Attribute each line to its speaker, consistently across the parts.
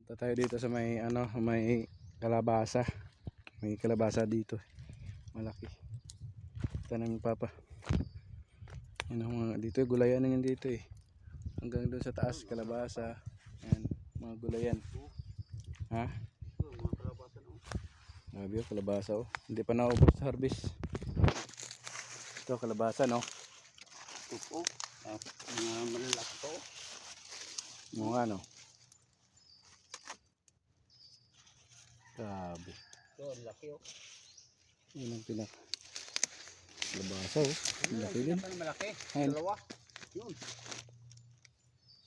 Speaker 1: Punta tayo dito sa may ano, may kalabasa. May kalabasa dito. Malaki. Tanim papa. Yan ang mga dito, gulayan na yan dito eh. Hanggang doon sa taas, kalabasa. Yan, mga gulayan. Ha? Grabe oh, kalabasa oh. Hindi pa naubos sa harvest. Ito kalabasa no.
Speaker 2: Ito po. Mga malalaki po.
Speaker 1: Mga ano. Grabe.
Speaker 2: Ito, laki oh.
Speaker 1: Yun ang pinak. Kalabasa oh. Laki din.
Speaker 2: Malaki.
Speaker 1: Ayun.
Speaker 2: Dalawa. Yun.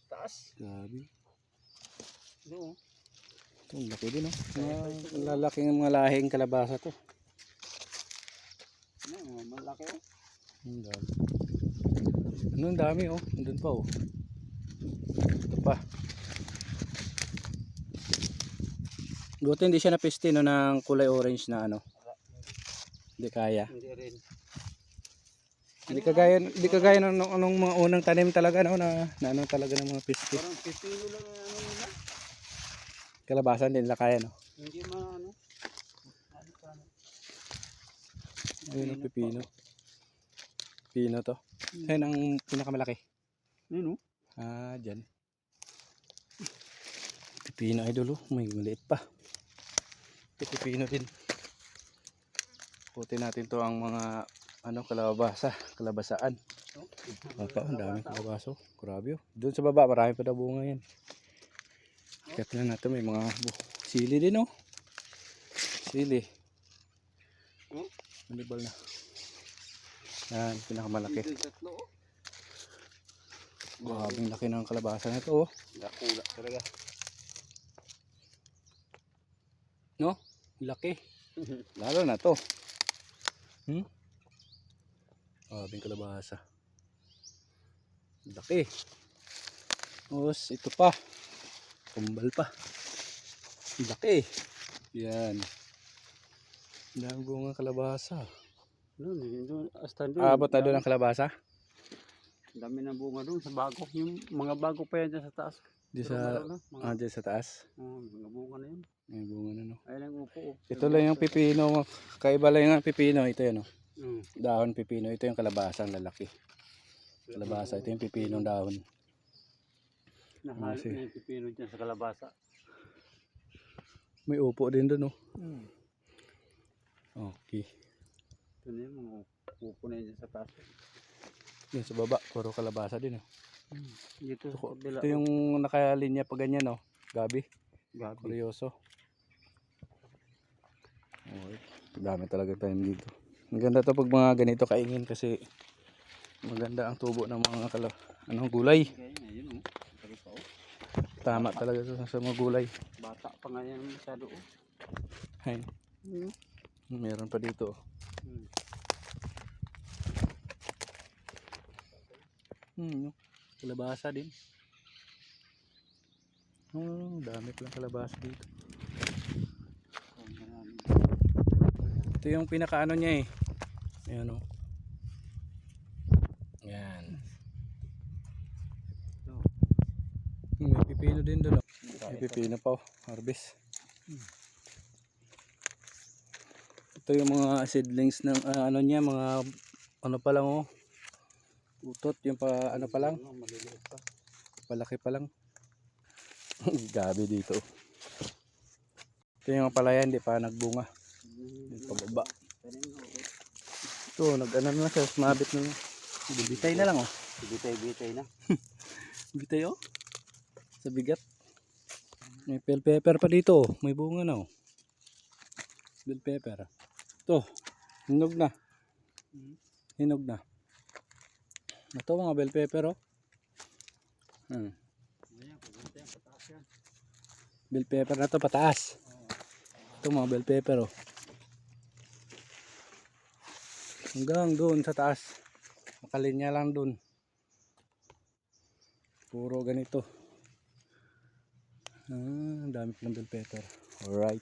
Speaker 2: Taas.
Speaker 1: Grabe.
Speaker 2: Ito.
Speaker 1: Ito, laki din oh. Mga lalaking mga lahing kalabasa to.
Speaker 2: Ano, malaki oh.
Speaker 1: Ang dami. Ano ang dami oh. Andun pa oh. Ito pa. Buti hindi siya napiste no ng kulay orange na ano. Hindi kaya.
Speaker 2: Hindi rin.
Speaker 1: Hindi kagaya ng anong mga unang tanim talaga no na ano talaga ng mga piste.
Speaker 2: Parang pipino lang ano nila.
Speaker 1: Kalabasan din nila kaya no.
Speaker 2: Hindi ano.
Speaker 1: Ayun ang pipino. Pino to. Ayun ang pinakamalaki.
Speaker 2: Yun oh.
Speaker 1: Ah, dyan. Pipino idol oh. May maliit pa. Ito pipino din. Puti natin to ang mga ano kalabasa, kalabasaan. Baka ang daming kalabaso. Grabe oh. Doon sa baba marami pa daw bunga yan. Kaya lang natin may mga sili din oh. Sili. Manibal na. Yan, pinakamalaki.
Speaker 2: Tatlo oh.
Speaker 1: Grabing laki ng kalabasa na ito oh.
Speaker 2: Lakula talaga.
Speaker 1: No? Laki. Lalo na to. Grabing kalabasa. Laki. Tapos ito pa. Kumbal pa. Laki. Yan. Dami bunga kalabasa.
Speaker 2: Doon, hasta doon.
Speaker 1: Abot na doon ang kalabasa?
Speaker 2: Dami ng bunga doon sa bago. Yung mga bago pa yan dyan sa taas.
Speaker 1: Di sa, dyan sa taas?
Speaker 2: Mga bunga na yun.
Speaker 1: May bunga na no.
Speaker 2: Ayun ang upo.
Speaker 1: Ito lang yung pipino. Kaiba lang yung pipino. Ito yun no.
Speaker 2: Mm.
Speaker 1: Dahon pipino. Ito yung kalabasa ang lalaki. Kalabasa. Ito yung pipinong dahon.
Speaker 2: Nahalo na yung pipino dyan sa kalabasa.
Speaker 1: May upo din doon no. Okay.
Speaker 2: Ito na yung mga upo na yun sa taas.
Speaker 1: Yan sa baba. Puro kalabasa din no.
Speaker 2: Dito sa kabila.
Speaker 1: Ito yung nakalinya pa ganyan no. Gabi.
Speaker 2: Gabi.
Speaker 1: Kuryoso. Okay. Dami talaga tayo dito. Maganda to pag mga ganito kaingin kasi maganda ang tubo ng mga gulay.
Speaker 2: Ayun oh.
Speaker 1: Tama talaga to sa mga gulay.
Speaker 2: Bata pa nga yan masyado oh.
Speaker 1: Ayun. Meron pa dito. No? Kalabasa din. Dami palang kalabasa dito. Ito yung pinakaano niya eh. Ayan o. Yan. May pipino din doon. May pipino pa oh. Harvest. Ito yung mga seedlings ng ano niya, mga ano pa lang oh. Utot yung pa ano pa lang.
Speaker 2: Maliliit pa.
Speaker 1: Palaki pa lang. Gabi dito. Ito yung palayan, hindi pa nagbunga. Hindi pa baba. Ito, nag-ano na siya, mabit na. Bitay na lang oh.
Speaker 2: Bitay na.
Speaker 1: Bitay oh. Sa bigat. May bell pepper pa dito oh. May bunga na oh. Bell pepper. Ito, hinog na. Hinog na. Ito mga bell pepper oh. Bell pepper na to pataas. Ito mga bell pepper oh. Hanggang doon sa taas. Makalinya lang doon. Puro ganito. Ang dami pa ng bell pepper. Alright.